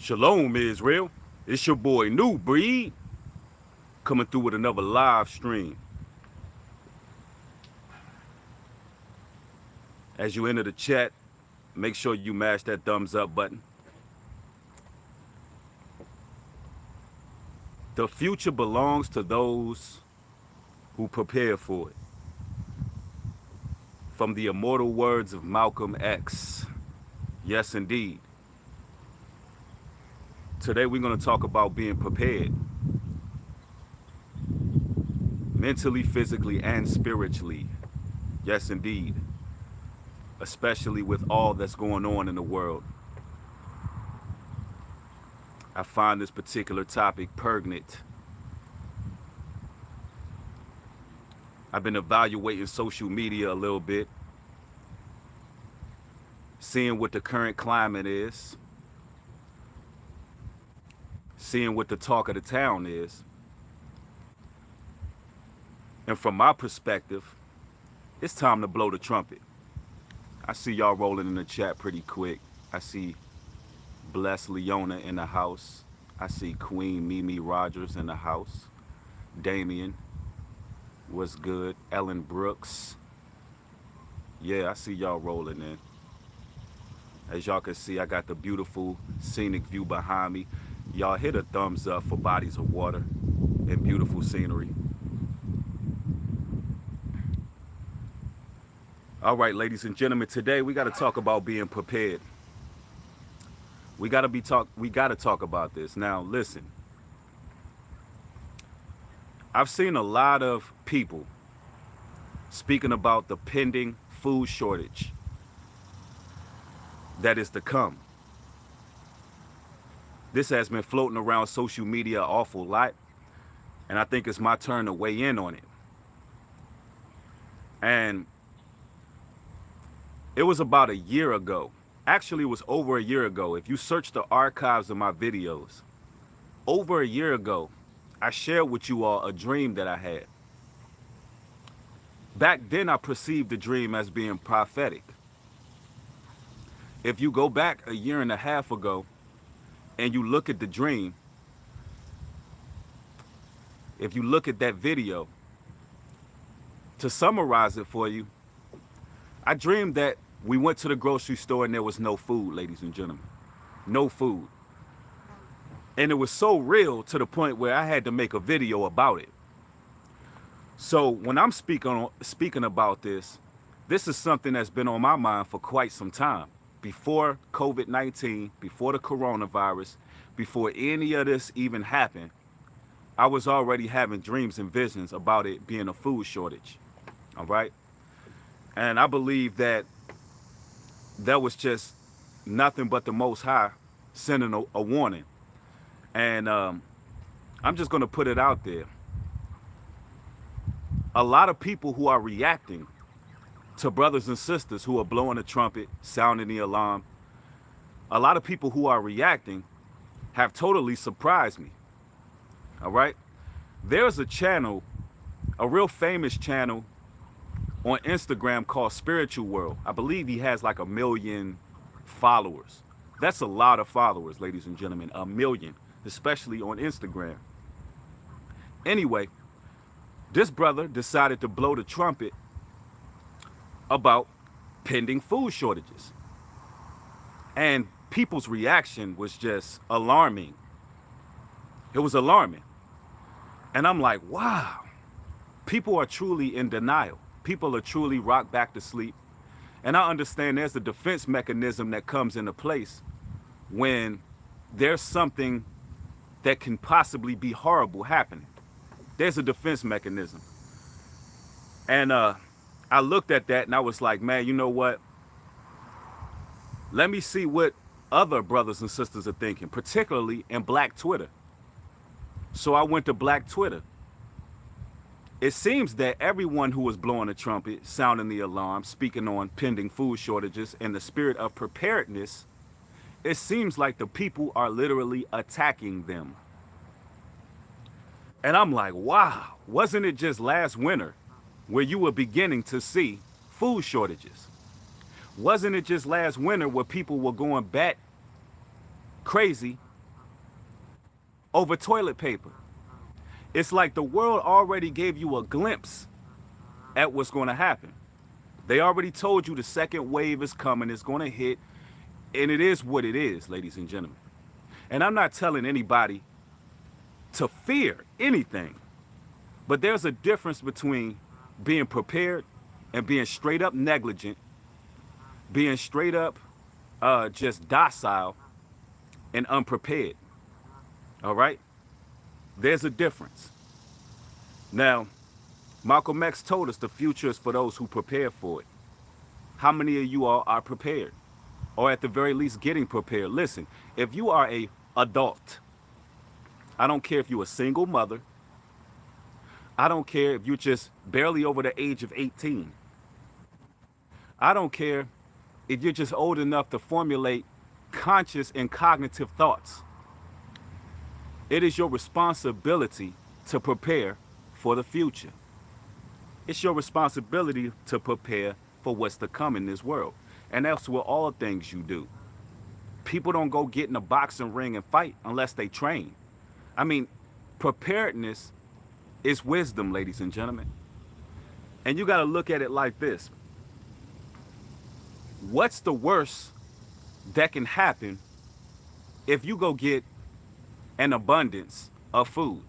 Shalom, Israel. It's your boy New Breed coming through with another live stream. As you enter the chat, make sure you mash that thumbs up button. The future belongs to those who prepare for it. From the immortal words of Malcolm X. Yes, indeed. Today we're going to talk about being prepared. Mentally, physically, and spiritually. Yes, indeed. Especially with all that's going on in the world. I find this particular topic pertinent. I've been evaluating social media a little bit, seeing what the current climate is, seeing what the talk of the town is. And from my perspective, it's time to blow the trumpet. I see y'all rolling in the chat pretty quick. I see Bless Leona in the house. I see Queen Mimi Rogers in the house. Damien, what's good? Ellen Brooks. Yeah, I see y'all rolling in. As y'all can see, I got the beautiful scenic view behind me. Y'all hit a thumbs up for bodies of water and beautiful scenery. All right, ladies and gentlemen, today we got to talk about being prepared. We got to talk about this. Now, listen. I've seen a lot of people speaking about the pending food shortage that is to come. This has been floating around social media an awful lot, and I think it's my turn to weigh in on it. And it was about a year ago. Actually, it was over a year ago. If you search the archives of my videos, over a year ago, I shared with you all a dream that I had. Back then, I perceived the dream as being prophetic. If you go back a year and a half ago and you look at the dream, if you look at that video, to summarize it for you, I dreamed that we went to the grocery store and there was no food, ladies and gentlemen. No food. And it was so real to the point where I had to make a video about it. So when I'm speaking about this, this is something that's been on my mind for quite some time. Before COVID-19, before the coronavirus, before any of this even happened, I was already having dreams and visions about it being a food shortage. All right? And I believe that was just nothing but the Most High sending a warning. And I'm just going to put it out there. A lot of people who are reacting to brothers and sisters who are blowing the trumpet, sounding the alarm, a lot of people who are reacting have totally surprised me. All right? There's a channel, a real famous channel on Instagram called Spiritual World. I believe he has like 1 million followers. That's a lot of followers, ladies and gentlemen, 1 million, especially on Instagram. Anyway, this brother decided to blow the trumpet about pending food shortages. And people's reaction was just alarming. It was alarming. And I'm like, wow, people are truly in denial. People are truly rocked back to sleep. And I understand there's a defense mechanism that comes into place when there's something that can possibly be horrible happening. There's a defense mechanism. And I looked at that and I was like, man, you know what? Let me see what other brothers and sisters are thinking, particularly in Black Twitter. So I went to Black Twitter. It seems that everyone who was blowing the trumpet, sounding the alarm, speaking on pending food shortages in the spirit of preparedness, it seems like the people are literally attacking them. And I'm like, wow, wasn't it just last winter where you were beginning to see food shortages? Wasn't it just last winter where people were going bat crazy over toilet paper. It's like the world already gave you a glimpse at what's going to happen. They already told you the second wave is coming, it's going to hit, and it is what it is, ladies and gentlemen. And I'm not telling anybody to fear anything, but there's a difference between being prepared and being straight up negligent, being straight up just docile and unprepared. All right? There's a difference. Now, Malcolm X told us the future is for those who prepare for it. How many of you all are prepared? Or at the very least getting prepared? Listen, if you are a adult, I don't care if you're a single mother, I don't care if you're just barely over the age of 18. I don't care if you're just old enough to formulate conscious and cognitive thoughts. It is your responsibility to prepare for the future. It's your responsibility to prepare for what's to come in this world. And that's with all things you do. People don't go get in a boxing ring and fight unless they train. I mean, preparedness is wisdom, ladies and gentlemen. And you got to look at it like this. What's the worst that can happen if you go get an abundance of food?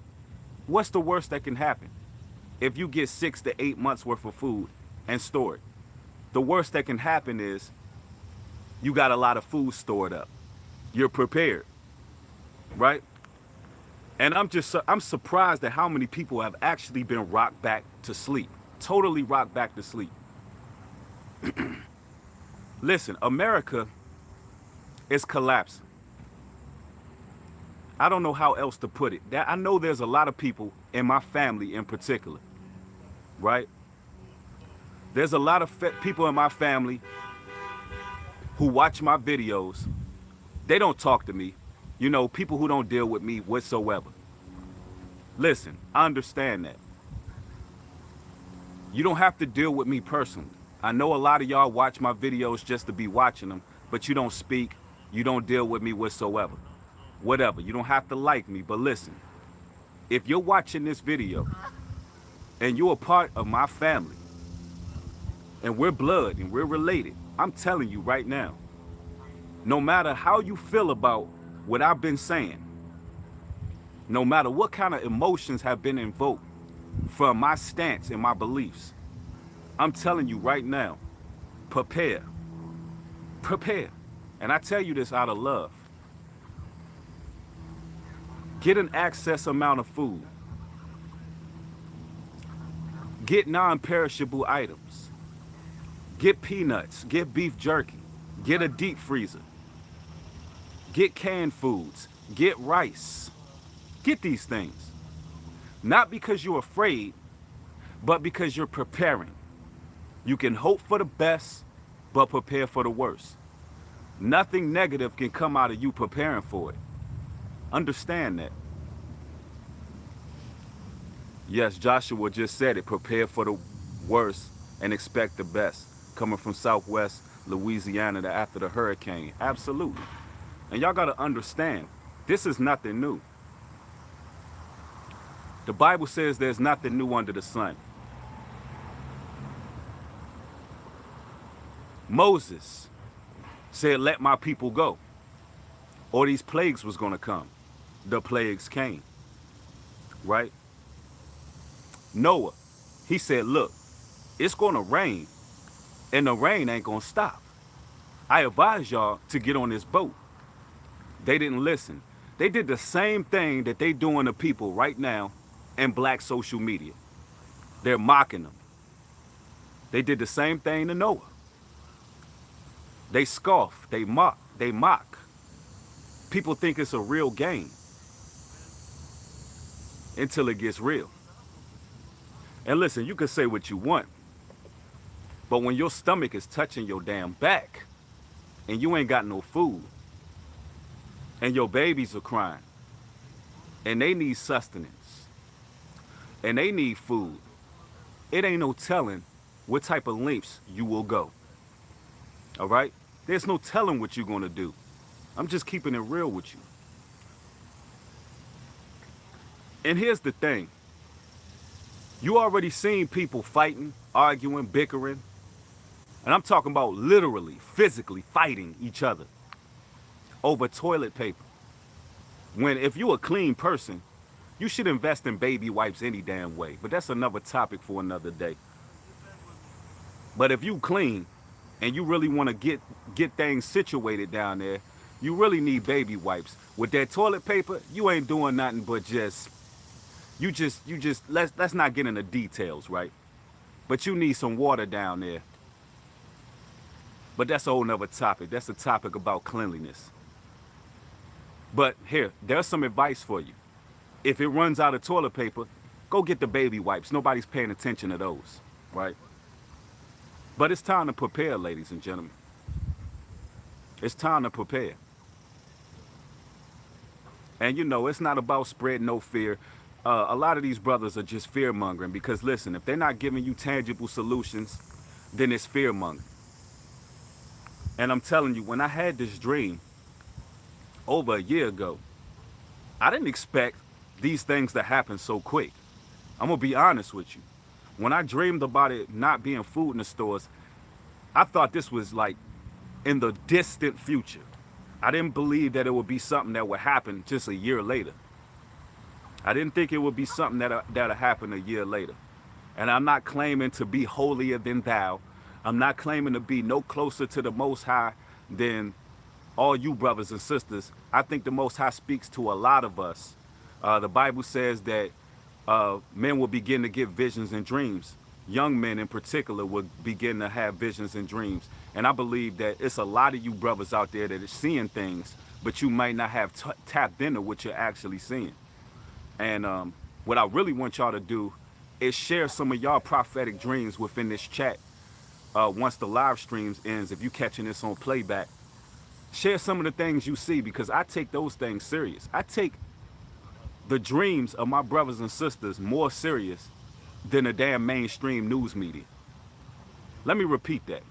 What's the worst that can happen if you get 6 to 8 months worth of food and store it? The worst that can happen is you got a lot of food stored up. You're prepared, right? And I'm surprised at how many people have actually been rocked back to sleep, totally rocked back to sleep. Listen, America is collapsing. I don't know how else to put it. I know there's a lot of people in my family in particular, right? There's a lot of people in my family who watch my videos. They don't talk to me. You know, people who don't deal with me whatsoever. Listen, I understand that. You don't have to deal with me personally. I know a lot of y'all watch my videos just to be watching them, but you don't speak, you don't deal with me whatsoever. Whatever, you don't have to like me, but listen, if you're watching this video and you're a part of my family and we're blood and we're related, I'm telling you right now, no matter how you feel about what I've been saying, no matter what kind of emotions have been invoked from my stance and my beliefs, I'm telling you right now, prepare. Prepare. And I tell you this out of love. Get an excess amount of food. Get non-perishable items. Get peanuts. Get beef jerky. Get a deep freezer. Get canned foods. Get rice. Get these things. Not because you're afraid, but because you're preparing. You can hope for the best, but prepare for the worst. Nothing negative can come out of you preparing for it. Understand that. Yes, Joshua just said it. Prepare for the worst and expect the best. Coming from Southwest Louisiana after the hurricane. Absolutely. And y'all got to understand, this is nothing new. The Bible says there's nothing new under the sun. Moses said, let my people go, or these plagues was going to come. The plagues came, right? Noah, he said, look, it's going to rain, and the rain ain't going to stop. I advise y'all to get on this boat. They didn't listen. They did the same thing that they doing to people right now in black social media. They're mocking them. They did the same thing to Noah. They scoff, they mock. People think it's a real game until it gets real. And listen, you can say what you want, but when your stomach is touching your damn back and you ain't got no food and your babies are crying and they need sustenance and they need food, it ain't no telling what type of lengths you will go. All right? There's no telling what you're going to do. I'm just keeping it real with you. And here's the thing. You already seen people fighting, arguing, bickering. And I'm talking about literally, physically fighting each other over toilet paper. When if you're a clean person, you should invest in baby wipes any damn way. But that's another topic for another day. But if you clean and you really want to get things situated down there, you really need baby wipes. With that toilet paper, you ain't doing nothing but just let's not get into details, right? But you need some water down there. But that's a whole nother topic. That's a topic about cleanliness. But here, there's some advice for you. If it runs out of toilet paper, go get the baby wipes. Nobody's paying attention to those, right? But it's time to prepare, ladies and gentlemen. It's time to prepare. And you know, it's not about spreading no fear. A lot of these brothers are just fear mongering because listen, if they're not giving you tangible solutions, then it's fear mongering. And I'm telling you, when I had this dream over a year ago, I didn't expect these things to happen so quick. I'm gonna be honest with you. When I dreamed about it not being food in the stores, I thought this was like in the distant future. I didn't believe that it would be something that would happen just a year later. I didn't think it would be something that'll happen a year later. And I'm not claiming to be holier than thou. I'm not claiming to be no closer to the Most High than all you brothers and sisters. I think the Most High speaks to a lot of us. The Bible says that men will begin to get visions and dreams. Young men in particular will begin to have visions and dreams. And I believe that it's a lot of you brothers out there that are seeing things, but you might not have tapped into what you're actually seeing. And what I really want y'all to do is share some of y'all prophetic dreams within this chat. Once the live streams ends, if you catching this on playback, share some of the things you see because I take those things serious. I take the dreams of my brothers and sisters more serious than the damn mainstream news media. Let me repeat that.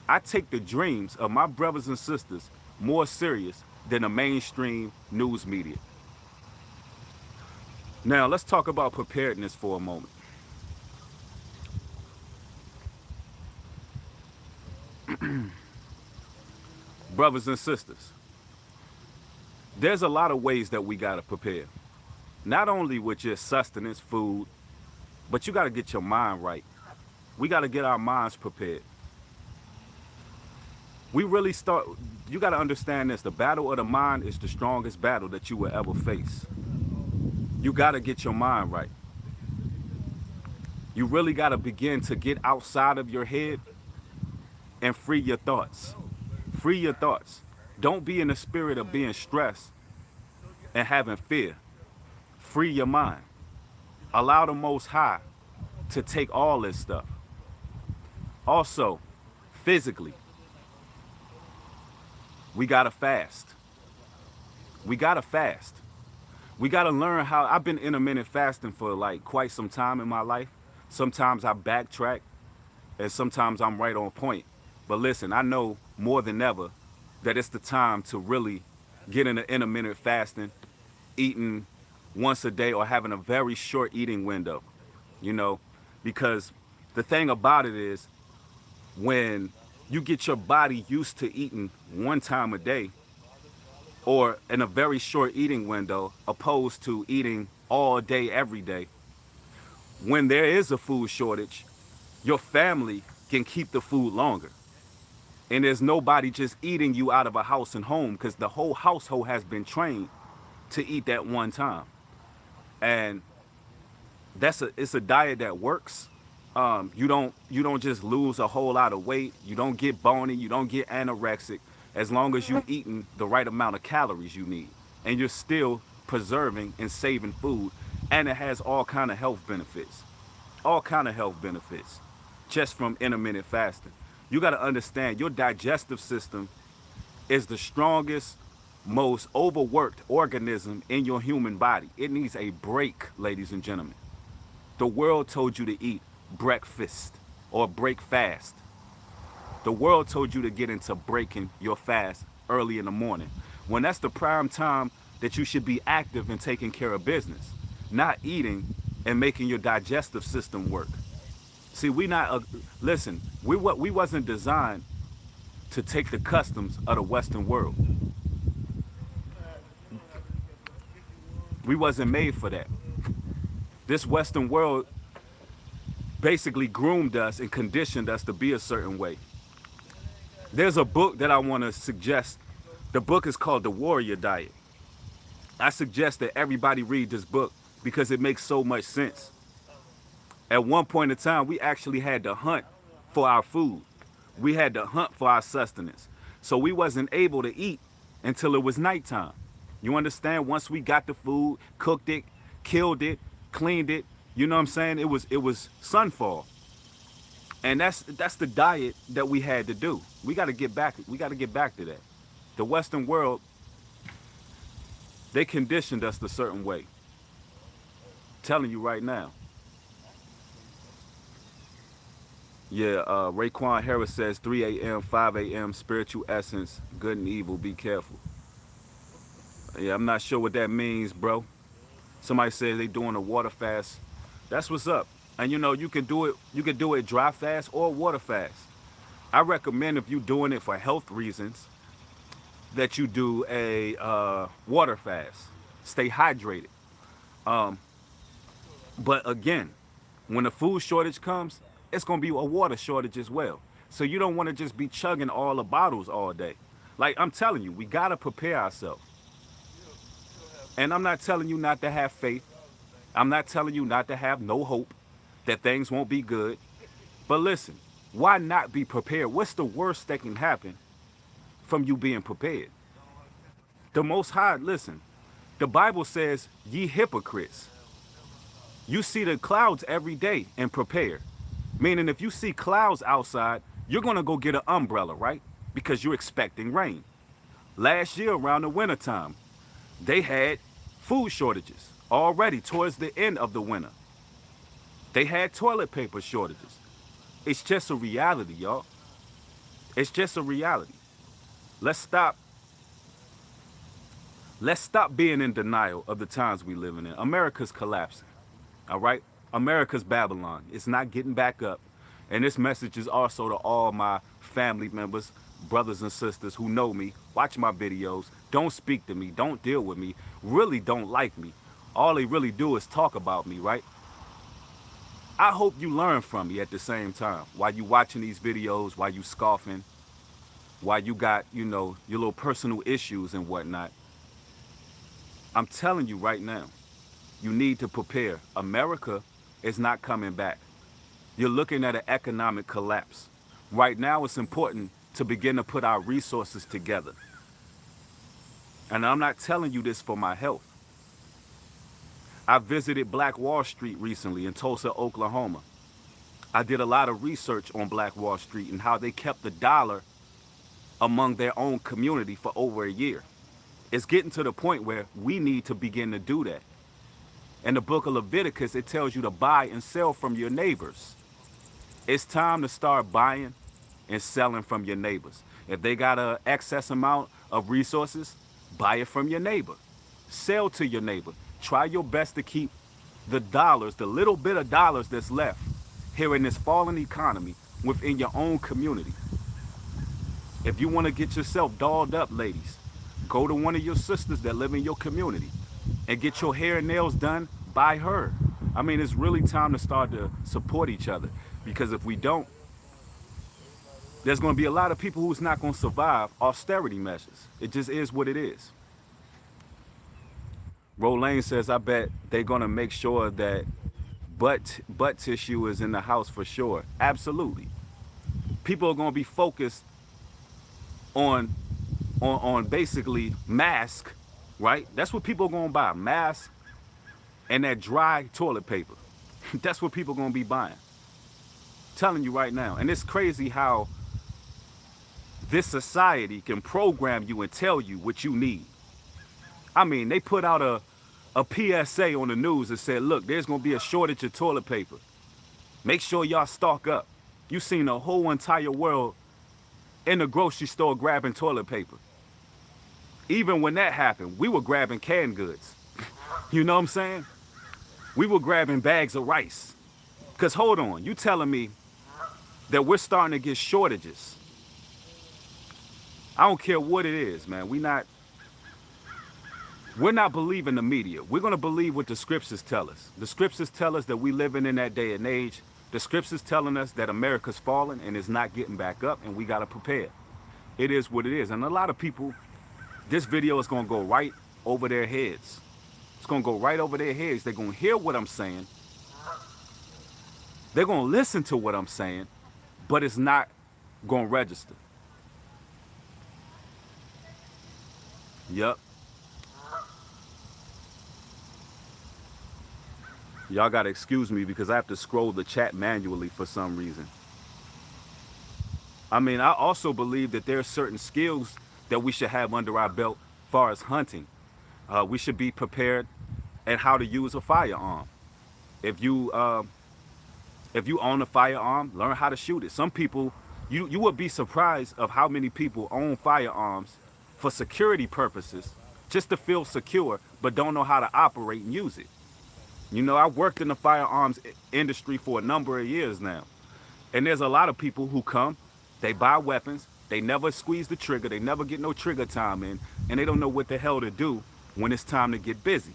I take the dreams of my brothers and sisters more serious than the mainstream news media. Now, let's talk about preparedness for a moment. Brothers and sisters, there's a lot of ways that we got to prepare. Not only with just sustenance, food, but you got to get your mind right. We got to get our minds prepared. You got to understand this. The battle of the mind is the strongest battle that you will ever face. You got to get your mind right. You really got to begin to get outside of your head and free your thoughts. Free your thoughts. Don't be in the spirit of being stressed and having fear. Free your mind. Allow the Most High to take all this stuff. Also, physically, we gotta fast. We gotta fast. We gotta learn how. I've been intermittent fasting for like quite some time in my life. Sometimes I backtrack and sometimes I'm right on point. But listen, I know more than ever that it's the time to really get into intermittent fasting, eating once a day or having a very short eating window, you know, because the thing about it is when you get your body used to eating one time a day or in a very short eating window opposed to eating all day, every day, when there is a food shortage, your family can keep the food longer. And there's nobody just eating you out of a house and home because the whole household has been trained to eat that one time. And it's a diet that works. You don't just lose a whole lot of weight. You don't get bony. You don't get anorexic as long as you're eating the right amount of calories you need. And you're still preserving and saving food. And it has all kind of health benefits. All kind of health benefits just from intermittent fasting. You got to understand your digestive system is the strongest, most overworked organism in your human body. It needs a break, ladies and gentlemen. The world told you to eat breakfast or break fast. The world told you to get into breaking your fast early in the morning when that's the prime time that you should be active and taking care of business. not eating and making your digestive system work. See, we not listen. We wasn't designed to take the customs of the Western world. We wasn't made for that. This Western world basically groomed us and conditioned us to be a certain way. There's a book that I want to suggest. The book is called The Warrior Diet. I suggest that everybody read this book because it makes so much sense. At one point in time, we actually had to hunt for our food. We had to hunt for our sustenance. So we wasn't able to eat until it was nighttime. You understand? Once we got the food, cooked it, killed it, cleaned it, you know what I'm saying? It was sunfall. And that's the diet that we had to do. We got to get back to that. The Western world, they conditioned us a certain way. Telling you right now. Yeah, Raekwon Harris says 3 a.m., 5 a.m., spiritual essence, good and evil, be careful. Yeah, I'm not sure what that means, bro. Somebody says they doing a water fast. That's what's up. And you know, you can do it dry fast or water fast. I recommend if you're doing it for health reasons that you do a water fast. Stay hydrated. But again, when the food shortage comes, it's going to be a water shortage as well. So you don't want to just be chugging all the bottles all day. Like I'm telling you, we got to prepare ourselves. And I'm not telling you not to have faith. I'm not telling you not to have no hope that things won't be good. But listen, why not be prepared? What's the worst that can happen from you being prepared? The Most High, listen, the Bible says, ye hypocrites. You see the clouds every day and prepare. Meaning if you see clouds outside, you're going to go get an umbrella, right? Because you're expecting rain. Last year around the wintertime, they had food shortages already towards the end of the winter. They had toilet paper shortages. It's just a reality, y'all. It's just a reality. Let's stop being in denial of the times we live in. America's collapsing, all right? America's Babylon. It's not getting back up. And this message is also to all my family members, brothers and sisters who know me, watch my videos, don't speak to me, don't deal with me, really don't like me. All they really do is talk about me, right? I hope you learn from me at the same time. While you watching these videos, while you scoffing, while you got, you know, your little personal issues and whatnot. I'm telling you right now, you need to prepare. America is not coming back. You're looking at an economic collapse. Right now, it's important to begin to put our resources together. And I'm not telling you this for my health. I visited Black Wall Street recently in Tulsa, Oklahoma. I did a lot of research on Black Wall Street and how they kept the dollar among their own community for over a year. It's getting to the point where we need to begin to do that. In the book of Leviticus, it tells you to buy and sell from your neighbors. It's time to start buying and selling from your neighbors. If they got an excess amount of resources, buy it from your neighbor. Sell to your neighbor. Try your best to keep the dollars, the little bit of dollars that's left here in this fallen economy within your own community. If you want to get yourself dolled up, ladies, go to one of your sisters that live in your community and get your hair and nails done by her. I mean, it's really time to start to support each other, because if we don't, there's going to be a lot of people who's not going to survive austerity measures. It just is what it is. Rolane says, I bet they're going to make sure that butt tissue is in the house for sure. Absolutely. People are going to be focused on basically mask, right? That's what people are going to buy, mask and that dry toilet paper. That's what people are going to be buying. Telling you right now. And it's crazy how this society can program you and tell you what you need. I mean, they put out a PSA on the news that said, look, there's going to be a shortage of toilet paper. Make sure y'all stock up. You seen the whole entire world in the grocery store grabbing toilet paper. Even when that happened, we were grabbing canned goods. You know what I'm saying? We were grabbing bags of rice. Because hold on, you telling me that we're starting to get shortages. I don't care what it is, man. We're not believing the media. We're going to believe what the scriptures tell us. The scriptures tell us that we living in that day and age. The scriptures telling us that America's falling and is not getting back up, and we got to prepare. It is what it is. And a lot of people, this video is going to go right over their heads. It's going to go right over their heads. They're going to hear what I'm saying. They're going to listen to what I'm saying, but it's not going to register. Yep. Y'all got to excuse me because I have to scroll the chat manually for some reason. I mean, I also believe that there are certain skills that we should have under our belt as far as hunting. We should be prepared at how to use a firearm. If you own a firearm, learn how to shoot it. Some people, you would be surprised of how many people own firearms for security purposes, just to feel secure, but don't know how to operate and use it. You know, I worked in the firearms industry for a number of years now. And there's a lot of people who come, they buy weapons, they never squeeze the trigger, they never get no trigger time in, and they don't know what the hell to do when it's time to get busy.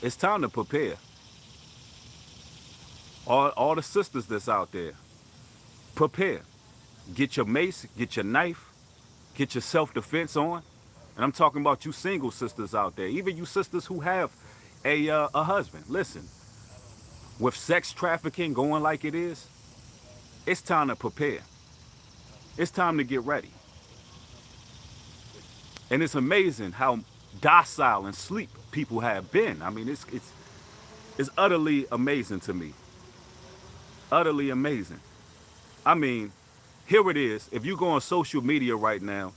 It's time to prepare. All the sisters that's out there, prepare. Get your mace, get your knife, get your self-defense on. And I'm talking about you single sisters out there, even you sisters who have a husband. Listen, with sex trafficking going like it is, it's time to prepare. It's time to get ready. And it's amazing how docile and sleep people have been. I mean, it's utterly amazing to me. Utterly amazing. I mean, here it is. If you go on social media right now,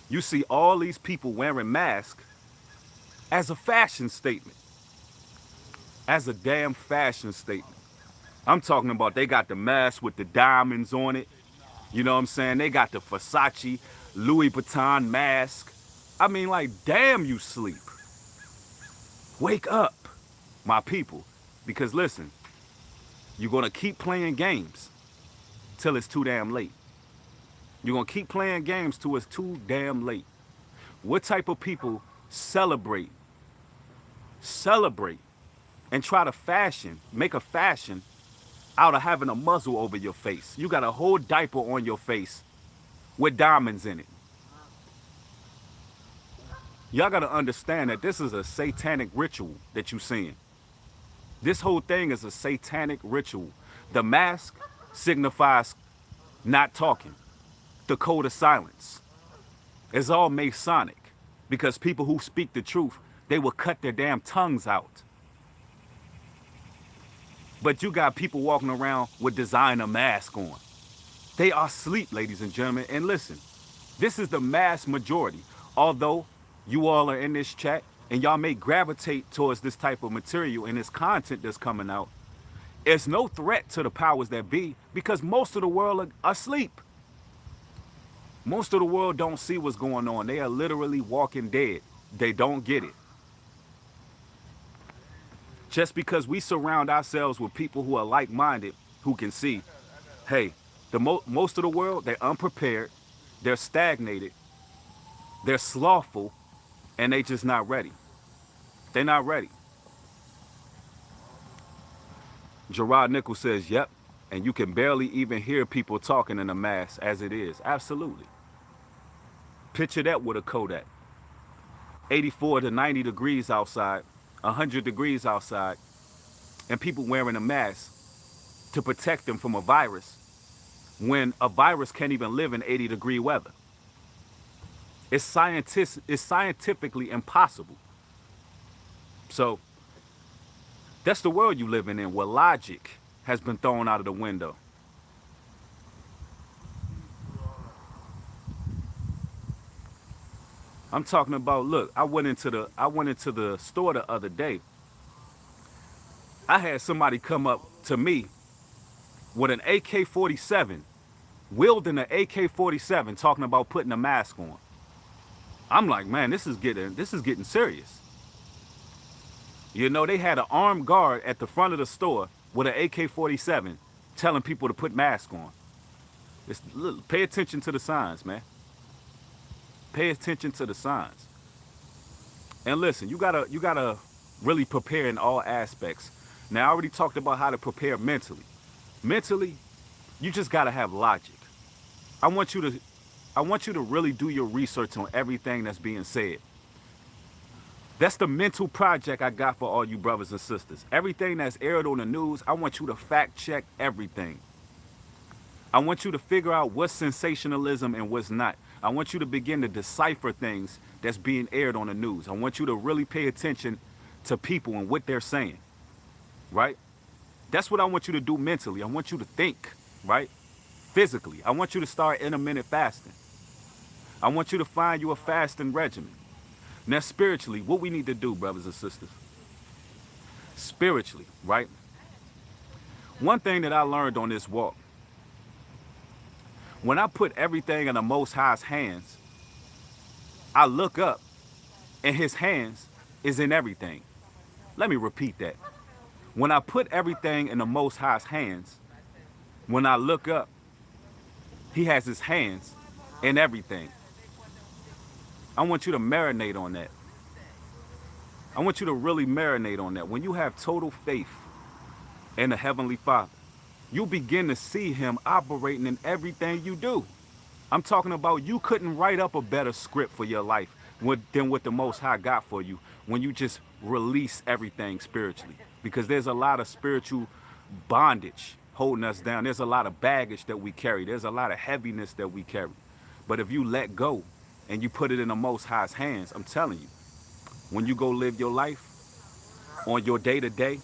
you see all these people wearing masks as a fashion statement. As a damn fashion statement. I'm talking about they got the mask with the diamonds on it. You know what I'm saying? They got the Versace, Louis Vuitton mask. I mean, like, damn, you sleep. Wake up, my people. Because listen, you're going to keep playing games till it's too damn late. You're going to keep playing games till it's too damn late. What type of people celebrate, and try to make a fashion out of having a muzzle over your face? You got a whole diaper on your face with diamonds in it. Y'all got to understand that this is a satanic ritual that you're seeing. This whole thing is a satanic ritual. The mask signifies not talking. The code of silence. It's all Masonic, because people who speak the truth, they will cut their damn tongues out. But you got people walking around with designer masks on. They are asleep, ladies and gentlemen. And listen, this is the mass majority. Although you all are in this chat and y'all may gravitate towards this type of material and this content that's coming out, it's no threat to the powers that be, because most of the world are asleep. Most of the world don't see what's going on. They are literally walking dead. They don't get it. Just because we surround ourselves with people who are like-minded, who can see, hey, most of the world, they're unprepared, they're stagnated, they're slothful, and they just not ready. They're not ready. Gerard Nichols says, yep, and you can barely even hear people talking in a mass as it is. Absolutely. Picture that with a Kodak. 84 to 90 degrees outside, 100 degrees outside, and people wearing a mask to protect them from a virus when a virus can't even live in 80-degree weather. It's scientifically impossible. So that's the world you living in, where logic has been thrown out of the window. I'm talking about, look, I went into the store the other day. I had somebody come up to me with an AK-47, wielding an AK-47, talking about putting a mask on. I'm like, man, this is getting serious. You know, they had an armed guard at the front of the store with an AK-47 telling people to put masks on. Pay attention to the signs, man. Pay attention to the signs. And listen, you gotta really prepare in all aspects. Now I already talked about how to prepare mentally. Mentally, you just gotta have logic. I want you to I want you to really do your research on everything that's being said. That's the mental project I got for all you brothers and sisters. Everything that's aired on the news, I want you to fact check everything. I want you to figure out what's sensationalism and what's not. I want you to begin to decipher things that's being aired on the news. I want you to really pay attention to people and what they're saying, right? That's what I want you to do mentally. I want you to think, right? Physically. I want you to start intermittent fasting. I want you to find you a fasting regimen. Now, spiritually, what we need to do, brothers and sisters, spiritually, right? One thing that I learned on this walk, when I put everything in the Most High's hands, I look up and his hands is in everything. Let me repeat that. When I put everything in the Most High's hands, when I look up, he has his hands in everything. I want you to marinate on that. I want you to really marinate on that. When you have total faith in the Heavenly Father, you begin to see him operating in everything you do. I'm talking about you couldn't write up a better script for your life than what the Most High got for you when you just release everything spiritually. Because there's a lot of spiritual bondage holding us down. There's a lot of baggage that we carry. There's a lot of heaviness that we carry. But if you let go and you put it in the Most High's hands, I'm telling you, when you go live your life on your day to day,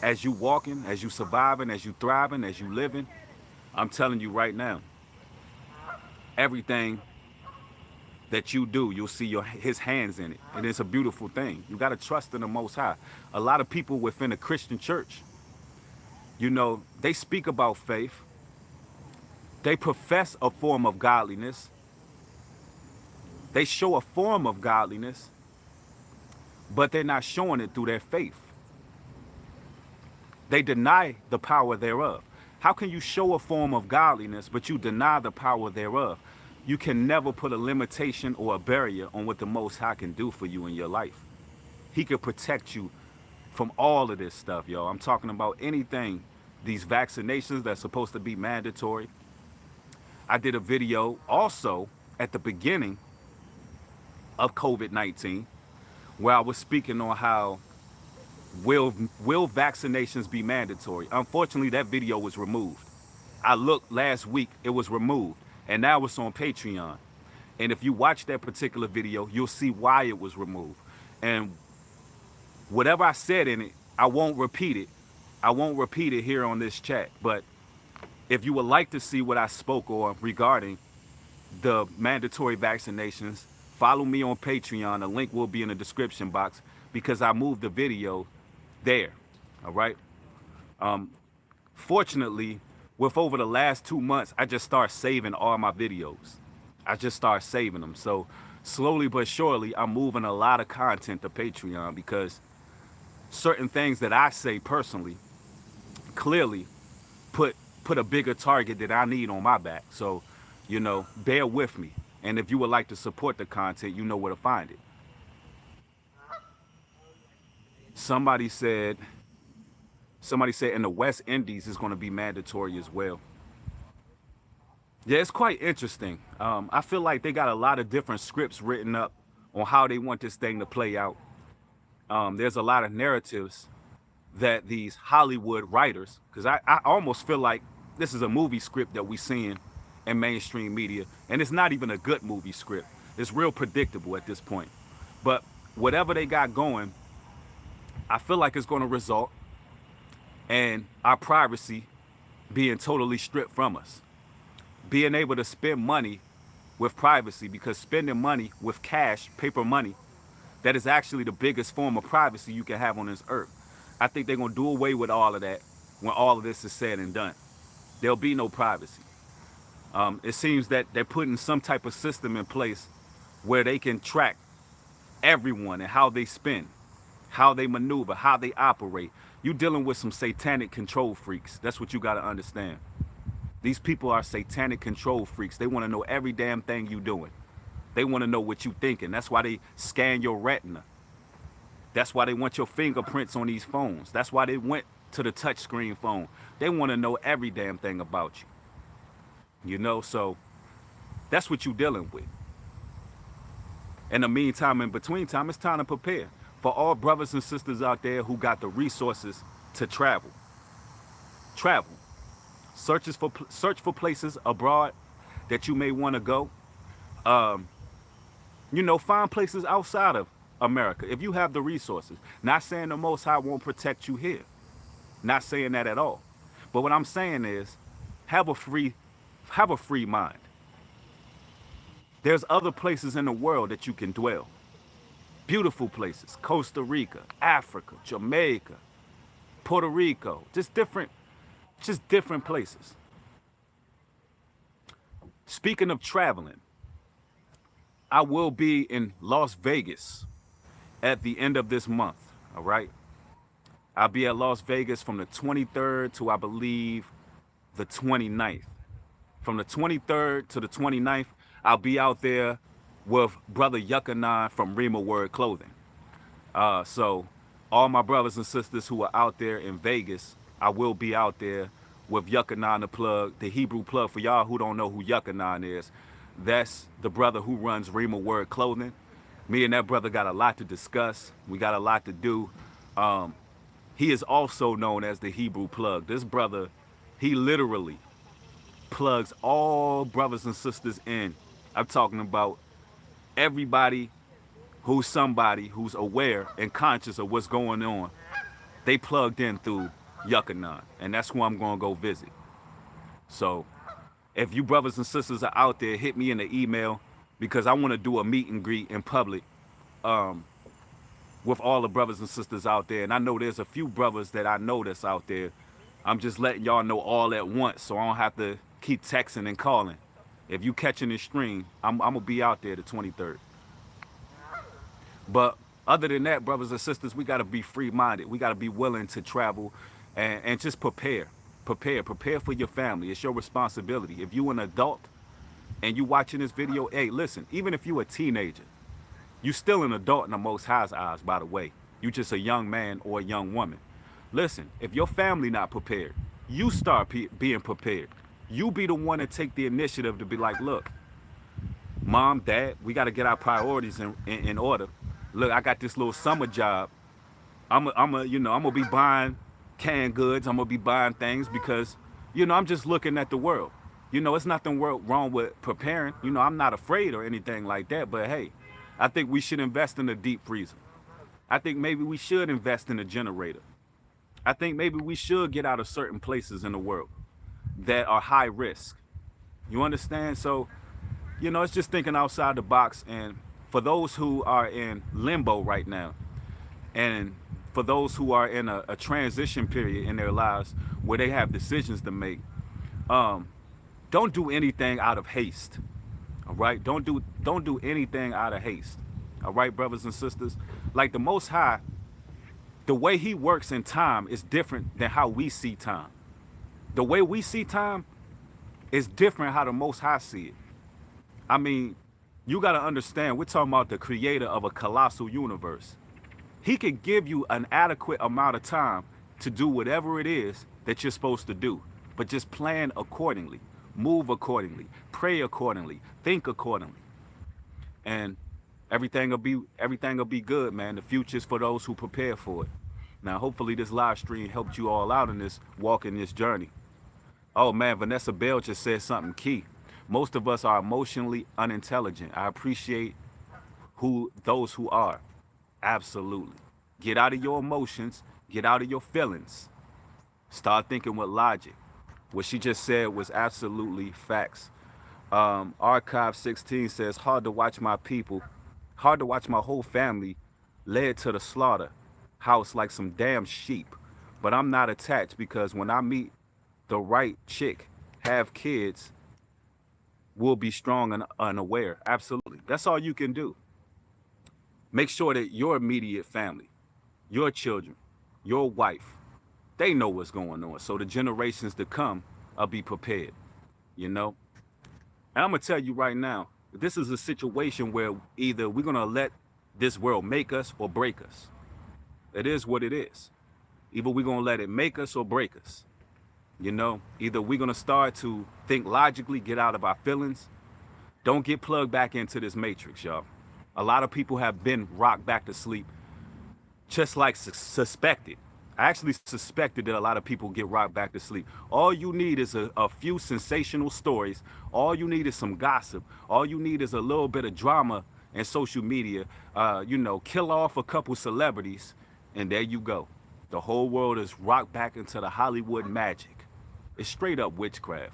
as you walking, as you surviving, as you thriving, as you living, I'm telling you right now, everything that you do, you'll see his hands in it. And it's a beautiful thing. You got to trust in the Most High. A lot of people within the Christian church, you know, they speak about faith. They profess a form of godliness. They show a form of godliness, but they're not showing it through their faith. They deny the power thereof. How can you show a form of godliness, but you deny the power thereof? You can never put a limitation or a barrier on what the Most High can do for you in your life. He could protect you from all of this stuff, yo. I'm talking about anything. These vaccinations that's supposed to be mandatory. I did a video also at the beginning of COVID-19 where I was speaking on how will vaccinations be mandatory. Unfortunately, that video was removed. I looked last week, it was removed, and now it's on Patreon. And if you watch that particular video, you'll see why it was removed. And whatever I said in it, I won't repeat it. I won't repeat it here on this chat. But if you would like to see what I spoke on regarding the mandatory vaccinations, follow me on Patreon. The link will be in the description box because I moved the video there. All right. Fortunately, with over the last 2 months, I just started saving all my videos. I just started saving them. So slowly but surely, I'm moving a lot of content to Patreon because certain things that I say personally clearly put a bigger target that I need on my back. So, you know, bear with me. And if you would like to support the content, you know where to find it. Somebody said in the West Indies it's going to be mandatory as well. Yeah, it's quite interesting. I feel like they got a lot of different scripts written up on how they want this thing to play out. There's a lot of narratives that these Hollywood writers, because I almost feel like this is a movie script that we seeing in mainstream media, and it's not even a good movie script. It's real predictable at this point. But whatever they got going, I feel like it's going to result in our privacy being totally stripped from us. Being able to spend money with privacy, because spending money with cash, paper money, that is actually the biggest form of privacy you can have on this earth. I think they're going to do away with all of that when all of this is said and done. There'll be no privacy. It seems that they're putting some type of system in place where they can track everyone and how they spin, how they maneuver, how they operate. You dealing with some satanic control freaks. That's what you got to understand. These people are satanic control freaks. They want to know every damn thing you doing. They want to know what you thinking. That's why they scan your retina. That's why they want your fingerprints on these phones. That's why they went to the touchscreen phone. They want to know every damn thing about you. You know, so that's what you're dealing with. In the meantime, in between time, it's time to prepare. For all brothers and sisters out there who got the resources to travel. Travel. Search for places abroad that you may want to go. You know, find places outside of America if you have the resources. Not saying the Most High won't protect you here. Not saying that at all. But what I'm saying is, have a free mind. There's other places in the world that you can dwell. Beautiful places. Costa Rica, Africa, Jamaica, Puerto Rico. Just different places. Speaking of traveling, I will be in Las Vegas at the end of this month, all right? I'll be at Las Vegas from the 23rd to, I believe, the 29th. From the 23rd to the 29th, I'll be out there with Brother Yuckanon from Rima Word Clothing. So all my brothers and sisters who are out there in Vegas, I will be out there with Yuckanon the plug, the Hebrew plug. For y'all who don't know who Yuckanon is, that's the brother who runs Rima Word Clothing. Me and that brother got a lot to discuss. We got a lot to do. He is also known as the Hebrew plug. This brother, he literally plugs all brothers and sisters in. I'm talking about everybody who's somebody who's aware and conscious of what's going on. They plugged in through Yuckanon, and that's who I'm going to go visit. So if you brothers and sisters are out there, hit me in the email, because I want to do a meet and greet in public with all the brothers and sisters out there. And I know there's a few brothers that I know that's out there. I'm just letting y'all know all at once, so I don't have to keep texting and calling. If you catching this stream, I'm going to be out there the 23rd. But other than that, brothers and sisters, we got to be free-minded. We got to be willing to travel and just prepare. Prepare for your family. It's your responsibility. If you an adult and you watching this video, hey, listen, even if you a teenager, you still an adult in the Most High's eyes, by the way. You just a young man or a young woman. Listen, if your family not prepared, you start being prepared. You be the one to take the initiative to be like, look, Mom, Dad, we got to get our priorities in order. Look, I got this little summer job. I'm gonna be buying canned goods. I'm gonna be buying things because, I'm just looking at the world. It's nothing wrong with preparing. I'm not afraid or anything like that. But hey, I think we should invest in a deep freezer. I think maybe we should invest in a generator. I think maybe we should get out of certain places in the world that are high risk. You understand? So, it's just thinking outside the box. And for those who are in limbo right now, and for those who are in a transition period in their lives where they have decisions to make, don't do anything out of haste. All right? Don't do anything out of haste. All right, brothers and sisters? Like the Most High, the way he works in time is different than how we see time. The way we see time is different how the Most High see it. I mean, you got to understand, we're talking about the creator of a colossal universe. He can give you an adequate amount of time to do whatever it is that you're supposed to do, but just plan accordingly, move accordingly, pray accordingly, think accordingly. And everything will be good, man. The future's for those who prepare for it. Now, hopefully this live stream helped you all out in this walk, in this journey. Oh man, Vanessa Bell just said something key. Most of us are emotionally unintelligent. I appreciate those who are. Absolutely. Get out of your emotions. Get out of your feelings. Start thinking with logic. What she just said was absolutely facts. Archive 16 says, hard to watch my whole family led to the slaughter house like some damn sheep. But I'm not attached because when I meet the right chick, have kids, will be strong and unaware. Absolutely. That's all you can do. Make sure that your immediate family, your children, your wife, they know what's going on. So the generations to come will be prepared, you know? And I'm going to tell you right now, this is a situation where either we're going to let this world make us or break us. It is what it is. Either we're going to let it make us or break us. You know, either we're going to start to think logically, get out of our feelings. Don't get plugged back into this matrix, y'all. A lot of people have been rocked back to sleep, just like suspected. I actually suspected that a lot of people get rocked back to sleep. All you need is a few sensational stories. All you need is some gossip. All you need is a little bit of drama and social media. You know, kill off a couple celebrities, and there you go. The whole world is rocked back into the Hollywood magic. It's straight up witchcraft.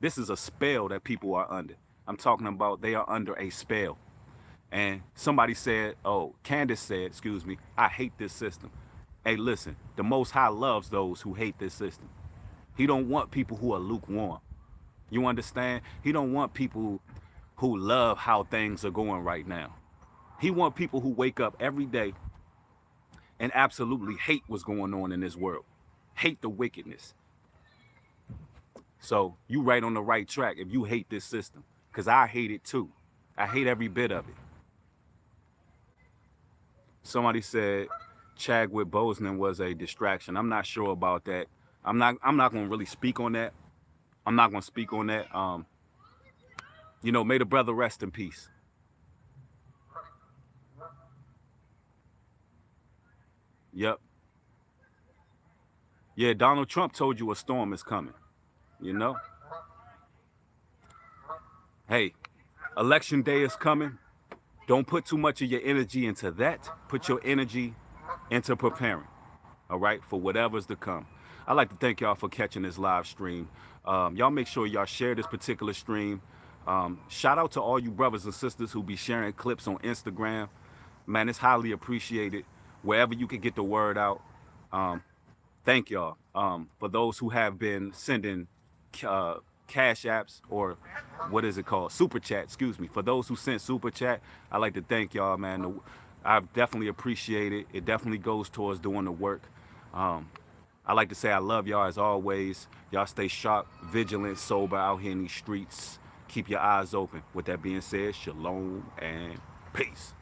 This is a spell that people are under. I'm talking about they are under a spell. And somebody said, oh, Candace said, excuse me, I hate this system. Hey, listen, the Most High loves those who hate this system. He don't want people who are lukewarm. You understand? He don't want people who love how things are going right now. He want people who wake up every day and absolutely hate what's going on in this world. Hate the wickedness. So you right on the right track if you hate this system, because I hate it too. I hate every bit of it. Somebody said Chadwick Boseman was a distraction. I'm not sure about that. I'm not gonna really speak on that. I'm not gonna speak on that. You know, may the brother rest in peace. Yep. Yeah, Donald Trump told you a storm is coming. You know? Hey, election day is coming. Don't put too much of your energy into that. Put your energy into preparing, all right, for whatever's to come. I'd like to thank y'all for catching this live stream. Y'all make sure y'all share this particular stream. Shout out to all you brothers and sisters who be sharing clips on Instagram. Man, it's highly appreciated. Wherever you can get the word out. Thank y'all. For those who have been sending cash apps, or what is it called, super chat, excuse me, for those who sent super chat, I'd like to thank y'all, man. I definitely appreciate it. It definitely goes towards doing the work. I like to say I love y'all as always. Y'all stay sharp, vigilant, sober out here in these streets. Keep your eyes open. With that being said, shalom and peace.